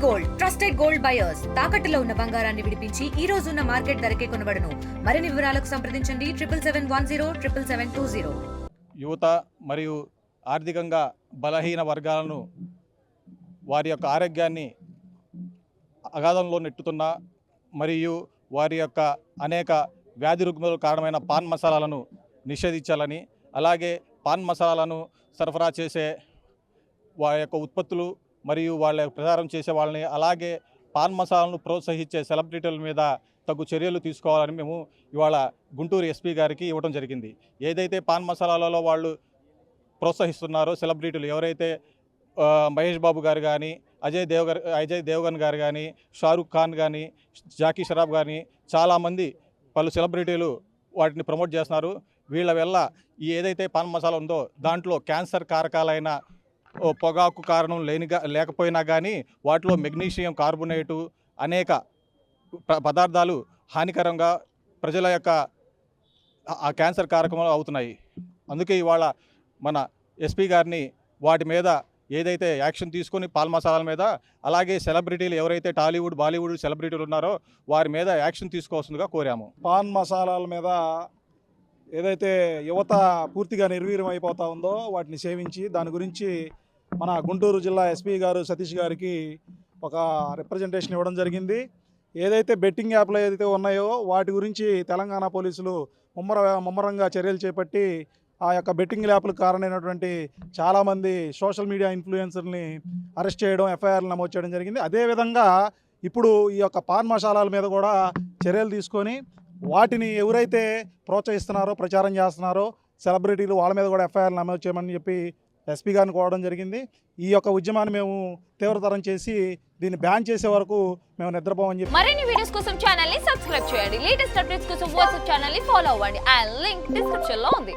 Gold trusted gold buyers తాకట్టులో ఉన్న బంగారాన్ని విడిపించి ఈ రోజు ఉన్న మార్కెట్ ధరకే కొనబడును. మరిన్ని వివరాలకు సంప్రదించండి 7771077720. యువత మరియు ఆర్థికంగా బలహీన వర్గాలను వారి యొక్క ఆరోగ్యాన్ని అగాధంలో నెట్టుతున్న మరియు వారి యొక్క అనేక వ్యాధి రుగ్మతలకు కారణమైన పాన్ మసాలాలను నిషేధించాలని, అలాగే పాన్ మసాలాలను సరఫరా చేసే వారి యొక్క ఉత్పత్తులు మరియు వాళ్ళ ప్రచారం చేసే వాళ్ళని, అలాగే పాన్ మసాలాలను ప్రోత్సహించే సెలబ్రిటీల మీద తగు చర్యలు తీసుకోవాలని మేము ఇవాళ గుంటూరు ఎస్పీ గారికి ఇవ్వడం జరిగింది. ఏదైతే పాన్ మసాలాలలో వాళ్ళు ప్రోత్సహిస్తున్నారో సెలబ్రిటీలు ఎవరైతే మహేష్ బాబు గారు కానీ, అజయ్ దేవగన్ గారు కానీ, షారుఖ్ ఖాన్ కానీ, జాకీ షరాఫ్ కానీ చాలామంది పలు సెలబ్రిటీలు వాటిని ప్రమోట్ చేస్తున్నారు. వీళ్ళ వల్ల ఈ ఏదైతే పాన్ మసాలా ఉందో దాంట్లో క్యాన్సర్ కారకాలైన పొగాకు కారణం లేకపోయినా కానీ వాటిలో మెగ్నీషియం కార్బోనేటు అనేక పదార్థాలు హానికరంగా ప్రజల యొక్క ఆ క్యాన్సర్ కారకములు అవుతున్నాయి. అందుకే ఇవాళ మన ఎస్పీ గారిని వాటి మీద ఏదైతే యాక్షన్ తీసుకొని పాన్ మసాలాల మీద, అలాగే సెలబ్రిటీలు ఎవరైతే టాలీవుడ్ బాలీవుడ్ సెలబ్రిటీలు ఉన్నారో వారి మీద యాక్షన్ తీసుకోవాల్సిందిగా కోరాము. పాన్ మసాలాల మీద ఏదైతే యువత పూర్తిగా నిర్వీర్యం అయిపోతూ ఉందో వాటిని సేవించి దాని గురించి మన గుంటూరు జిల్లా ఎస్పీ గారు సతీష్ గారికి ఒక రిప్రజెంటేషన్ ఇవ్వడం జరిగింది. ఏదైతే బెట్టింగ్ యాప్లు ఏదైతే ఉన్నాయో వాటి గురించి తెలంగాణ పోలీసులు ముమ్మరంగా చర్యలు చేపట్టి ఆ యొక్క బెట్టింగ్ యాప్లకు కారణమైనటువంటి చాలామంది సోషల్ మీడియా ఇన్ఫ్లుయెన్సర్ని అరెస్ట్ చేయడం, ఎఫ్ఐఆర్లు నమోదు చేయడం జరిగింది. అదేవిధంగా ఇప్పుడు ఈ యొక్క పాన్ మసాలాల మీద కూడా చర్యలు తీసుకొని వాటిని ఎవరైతే ప్రోత్సహిస్తున్నారో ప్రచారం చేస్తున్నారో సెలబ్రిటీలు వాళ్ళ మీద కూడా ఎఫ్ఐఆర్లు నమోదు చేయమని చెప్పి ఎస్పీ గారిని కోరడం జరిగింది. ఈ యొక్క ఉద్యమాన్ని మేము తీవ్రతరం చేసి దీన్ని బ్యాన్ చేసే వరకు మేము నిద్రపోమని చెప్పి. మరిన్ని వీడియోస్ కోసం ఛానల్ ని సబ్స్క్రైబ్ చేయండి. లేటెస్ట్ అప్డేట్స్ కోసం వాట్సాప్ ఛానల్ ని ఫాలో అవ్వండి. ఆ లింక్ డిస్క్రిప్షన్ లో ఉంది.